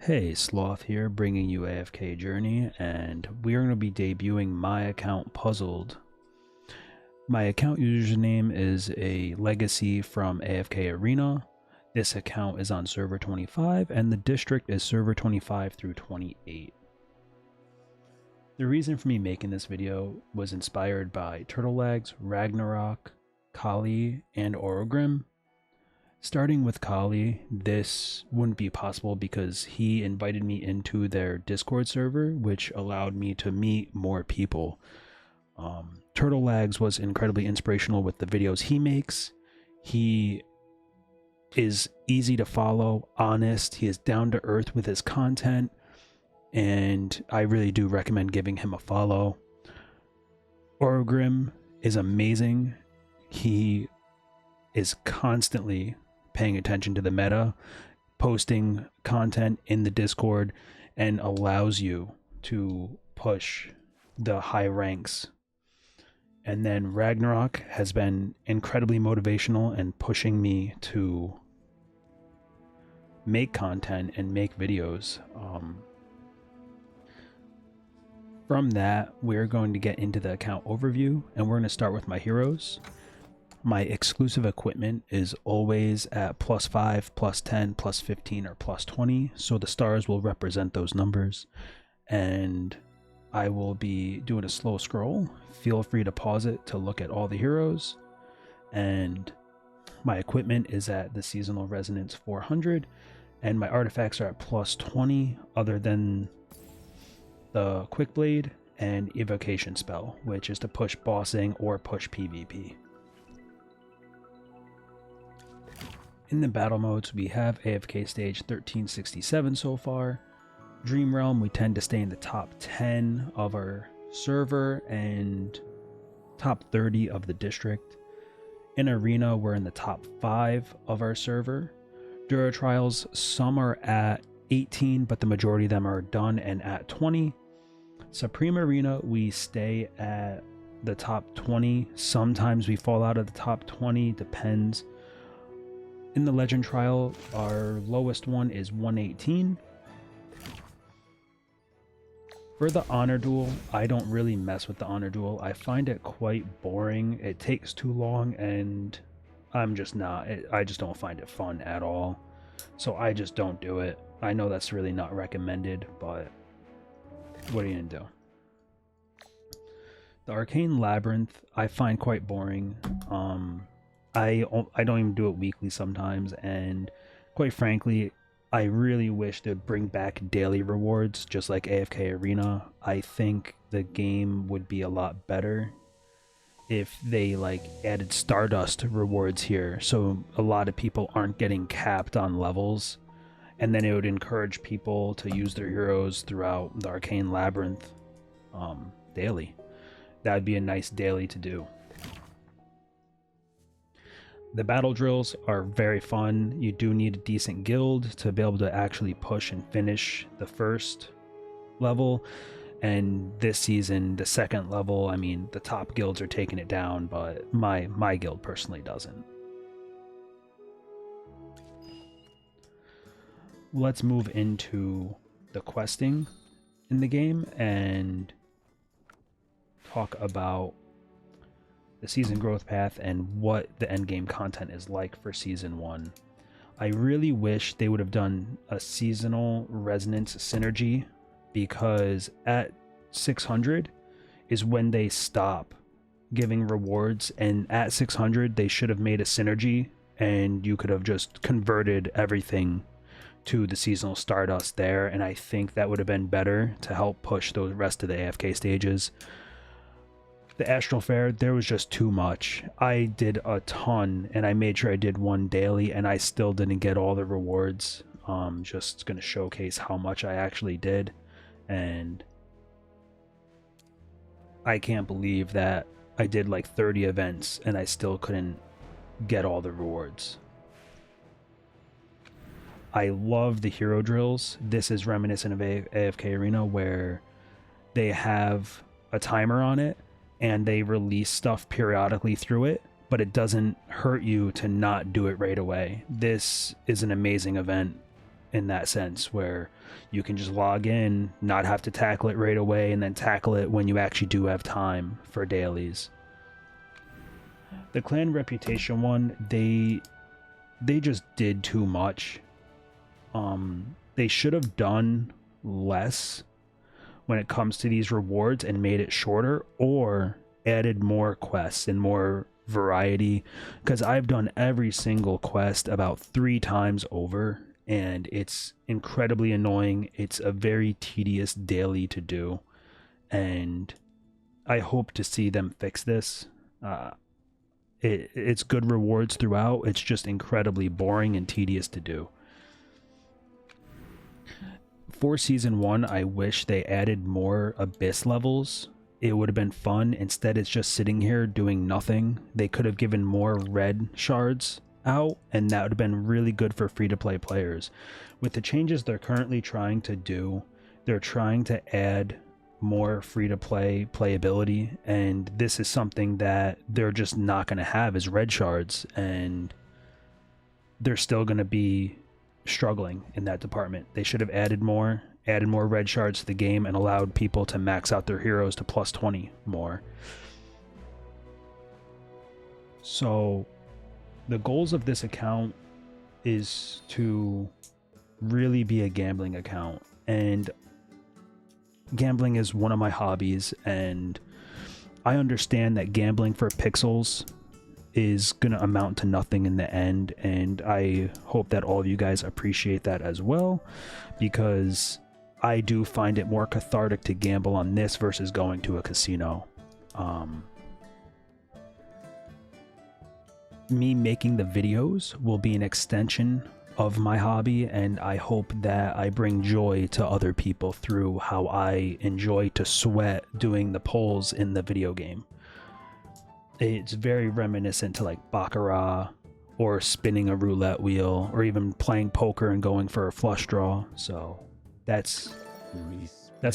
Hey, Sloth here, bringing you AFK Journey, and we are going to be debuting my account Puzzled. My account username is a legacy from AFK Arena. This account is on server 25, and the district is server 25 through 28. The reason for me making this video was inspired by Turtle Legs, Ragnarok, Kali, and Orogrim. Starting with Kali, this wouldn't be possible because he invited me into their Discord server, which allowed me to meet more people. Turtle Lags was incredibly inspirational with the videos he makes. He is easy to follow, honest, he is down to earth with his content, and I really do recommend giving him a follow. Orogrim is amazing. He is constantly paying attention to the meta, posting content in the Discord, and allows you to push the high ranks. And then Ragnarok has been incredibly motivational and pushing me to make content and make videos. From that, we're going to get into the account overview, and we're going to start with my heroes. My exclusive equipment is always at +5, +10, +15, or +20, so the stars will represent those numbers. And I will be doing a slow scroll. Feel free to pause it to look at all the heroes. And my equipment is at the Seasonal Resonance 400, and my artifacts are at +20, other than the Quick Blade and Evocation Spell, which is to push bossing or push PvP. In the battle modes, we have AFK stage 1367 so far. Dream Realm, we tend to stay in the top 10 of our server and top 30 of the district. In Arena, we're in the top 5 of our server. Dura Trials, some are at 18, but the majority of them are done and at 20. Supreme Arena, we stay at the top 20. Sometimes we fall out of the top 20, depends. In the Legend Trial, our lowest one is 118. For the Honor Duel, I don't really mess with the Honor Duel. I find it quite boring. It takes too long, and I'm just not. I just don't find it fun at all. So I just don't do it. I know that's really not recommended, but what are you gonna do? The Arcane Labyrinth, I find quite boring. I don't even do it weekly sometimes, and quite frankly, I really wish they'd bring back daily rewards just like AFK Arena. I think the game would be a lot better if they added Stardust rewards here, so a lot of people aren't getting capped on levels, and then it would encourage people to use their heroes throughout the Arcane Labyrinth daily. That would be a nice daily to do. The battle drills are very fun. You do need a decent guild to be able to actually push and finish the first level. And this season, the second level, I mean, the top guilds are taking it down, but my guild personally doesn't. Let's move into the questing in the game and talk about the season growth path and what the endgame content is like for season 1. I really wish they would have done a seasonal resonance synergy, because at 600 is when they stop giving rewards, and at 600 they should have made a synergy and you could have just converted everything to the seasonal Stardust there, and I think that would have been better to help push the rest of the AFK stages. The Astral Fair, there was just too much. I did a ton, and I made sure I did one daily, and I still didn't get all the rewards. Just going to showcase how much I actually did, and I can't believe that I did like 30 events, and I still couldn't get all the rewards. I love the hero drills. This is reminiscent of AFK Arena, where they have a timer on it, and they release stuff periodically through it, but it doesn't hurt you to not do it right away. This is an amazing event. in that sense, where you can just log in, not have to tackle it right away, and then tackle it when you actually do have time for dailies. The clan reputation one, they just did too much. They should have done less when it comes to these rewards and made it shorter, or added more quests and more variety, because I've done every single quest about 3 times over, and it's incredibly annoying. It's a very tedious daily to do, and I hope to see them fix this. It's good rewards throughout. It's just incredibly boring and tedious to do. For Season 1, I wish they added more Abyss levels. It would have been fun. Instead, it's just sitting here doing nothing. They could have given more red shards out, and that would have been really good for free-to-play players. With the changes they're currently trying to do, they're trying to add more free-to-play playability, and this is something that they're just not going to have as red shards, and they're still going to be struggling in that department. They should have added more red shards to the game and allowed people to max out their heroes to plus 20 more. So the goals of this account is to really be a gambling account, and gambling is one of my hobbies, and I understand that gambling for pixels is going to amount to nothing in the end, and I hope that all of you guys appreciate that as well, because I do find it more cathartic to gamble on this versus going to a casino. Me making the videos will be an extension of my hobby, and I hope that I bring joy to other people through how I enjoy to sweat doing the polls in the video game. It's very reminiscent to like Baccarat, or spinning a roulette wheel, or even playing poker and going for a flush draw. So that's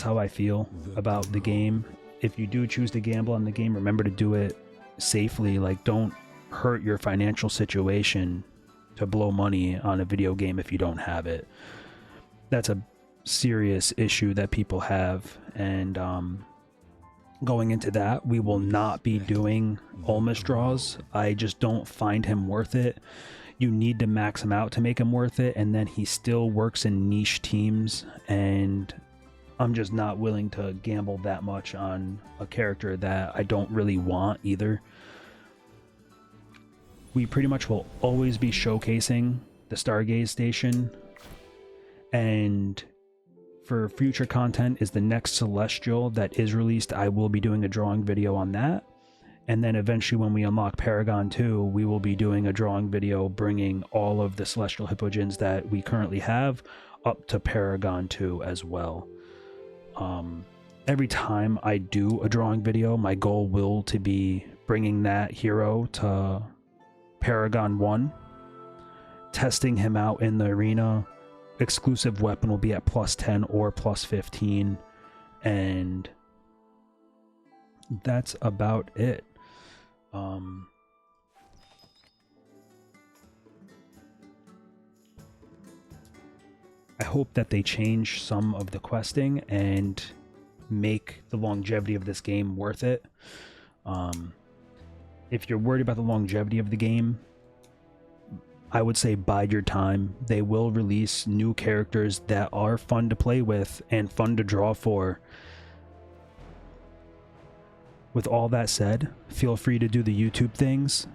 how I feel about the game. If you do choose to gamble on the game, remember to do it safely. Like, don't hurt your financial situation to blow money on a video game if you don't have it. That's a serious issue that people have, and going into that, we will not be doing Olmus draws. I just don't find him worth it. You need to max him out to make him worth it, and then he still works in niche teams, and I'm just not willing to gamble that much on a character that I don't really want either. We pretty much will always be showcasing the Stargaze station, and for future content is the next Celestial that is released. I will be doing a drawing video on that, and then eventually when we unlock Paragon 2, we will be doing a drawing video bringing all of the Celestial Hippogins that we currently have up to Paragon 2 as well. Every time I do a drawing video, my goal will to be bringing that hero to Paragon 1, testing him out in the arena. Exclusive weapon will be at plus 10 or plus 15, and that's about it. I hope that they change some of the questing and make the longevity of this game worth it. If you're worried about the longevity of the game, I would say bide your time. They will release new characters that are fun to play with and fun to draw for. With all that said, feel free to do the YouTube things.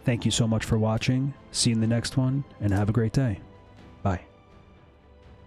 Thank you so much for watching. See you in the next one, and have a great day.